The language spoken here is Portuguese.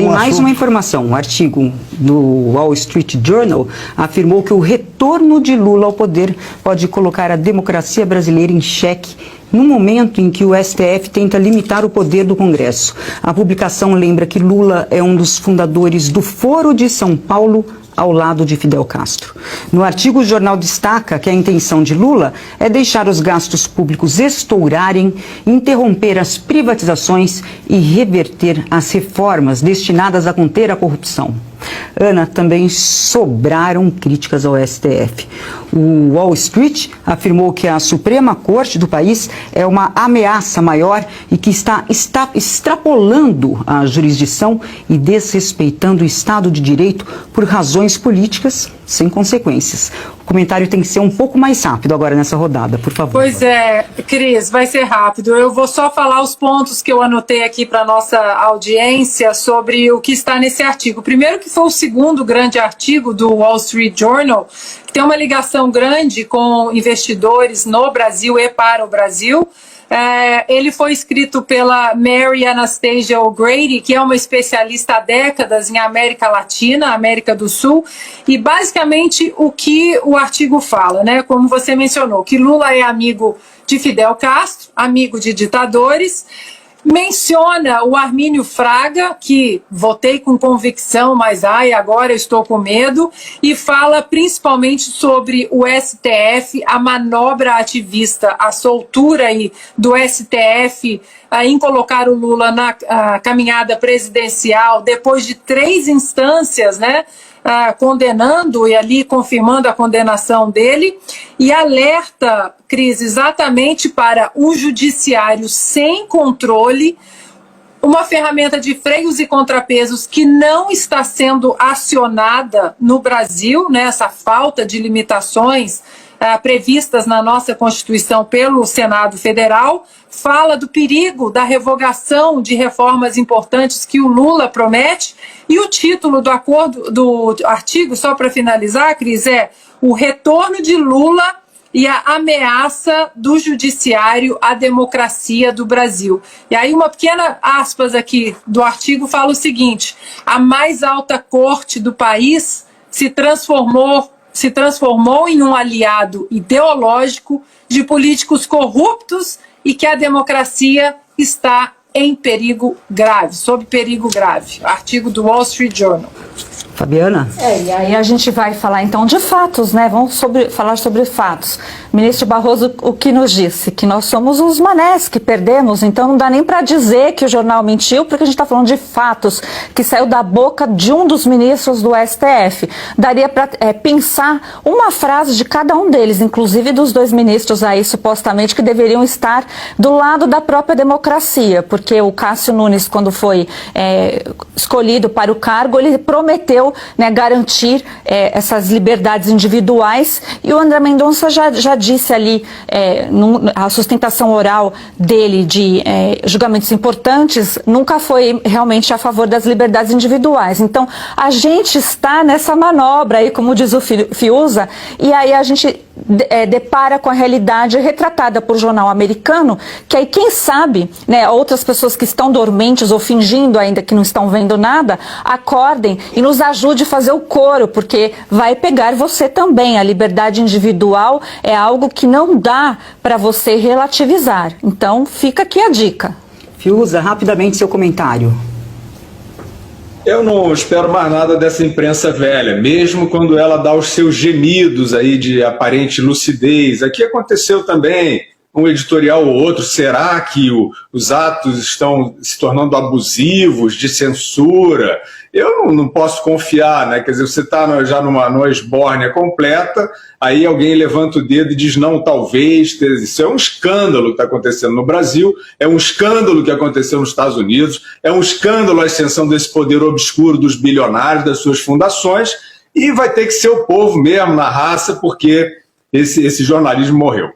Tem mais uma informação. Um artigo do Wall Street Journal afirmou que o retorno de Lula ao poder pode colocar a democracia brasileira em xeque no momento em que o STF tenta limitar o poder do Congresso. A publicação lembra que Lula é um dos fundadores do Foro de São Paulo, ao lado de Fidel Castro. No artigo, o jornal destaca que a intenção de Lula é deixar os gastos públicos estourarem, interromper as privatizações e reverter as reformas destinadas a conter a corrupção. Ana, também sobraram críticas ao STF. O Wall Street afirmou que a Suprema Corte do país é uma ameaça maior e que está extrapolando a jurisdição e desrespeitando o Estado de Direito por razões políticas sem consequências. O comentário tem que ser um pouco mais rápido agora nessa rodada, por favor. Pois é, Cris, vai ser rápido. Eu vou só falar os pontos que eu anotei aqui para a nossa audiência sobre o que está nesse artigo. Primeiro, que foi o segundo grande artigo do Wall Street Journal, que tem uma ligação grande com investidores no Brasil e para o Brasil. Ele foi escrito pela Mary Anastasia O'Grady, que é uma especialista há décadas em América Latina, América do Sul, e basicamente o que o artigo fala, né? Como você mencionou, que Lula é amigo de Fidel Castro, amigo de ditadores. Menciona o Armínio Fraga, que votei com convicção, mas agora eu estou com medo, e fala principalmente sobre o STF, a manobra ativista, a soltura aí do STF em colocar o Lula na caminhada presidencial, depois de 3 instâncias, né? Condenando e ali confirmando a condenação dele, e alerta, Cris, exatamente para um judiciário sem controle, uma ferramenta de freios e contrapesos que não está sendo acionada no Brasil, né, essa falta de limitações previstas na nossa Constituição pelo Senado Federal, fala do perigo da revogação de reformas importantes que o Lula promete, e o título do artigo, só para finalizar, Cris, é o retorno de Lula e a ameaça do judiciário à democracia do Brasil. E aí uma pequena aspas aqui do artigo fala o seguinte: a mais alta corte do país se transformou em um aliado ideológico de políticos corruptos e que a democracia está em perigo grave, sob perigo grave. Artigo do Wall Street Journal. Fabiana? E aí a gente vai falar então de fatos, né? Vamos falar sobre fatos. O ministro Barroso, o que nos disse? Que nós somos os manés que perdemos, então não dá nem para dizer que o jornal mentiu, porque a gente está falando de fatos que saiu da boca de um dos ministros do STF. Daria para pensar uma frase de cada um deles, inclusive dos 2 ministros aí, supostamente, que deveriam estar do lado da própria democracia, porque o Cássio Nunes, quando foi escolhido para o cargo, ele prometeu, né, garantir essas liberdades individuais, e o André Mendonça já disse ali, a sustentação oral dele de julgamentos importantes nunca foi realmente a favor das liberdades individuais. Então, a gente está nessa manobra aí, como diz o Fiuza, e aí a gente depara com a realidade retratada por jornal americano, que aí quem sabe, né, outras pessoas que estão dormentes ou fingindo ainda que não estão vendo nada, acordem e nos ajude a fazer o coro, porque vai pegar você também. A liberdade individual é algo que não dá para você relativizar. Então fica aqui a dica. Fiuza, rapidamente seu comentário. Eu não espero mais nada dessa imprensa velha, mesmo quando ela dá os seus gemidos aí de aparente lucidez. Aqui aconteceu também um editorial ou outro. Será que os atos estão se tornando abusivos, de censura? Eu não posso confiar, né? Quer dizer, você está já numa esbórnia completa, aí alguém levanta o dedo e diz não, talvez. Isso é um escândalo que está acontecendo no Brasil, é um escândalo que aconteceu nos Estados Unidos, é um escândalo a ascensão desse poder obscuro dos bilionários, das suas fundações, e vai ter que ser o povo mesmo, na raça, porque esse jornalismo morreu.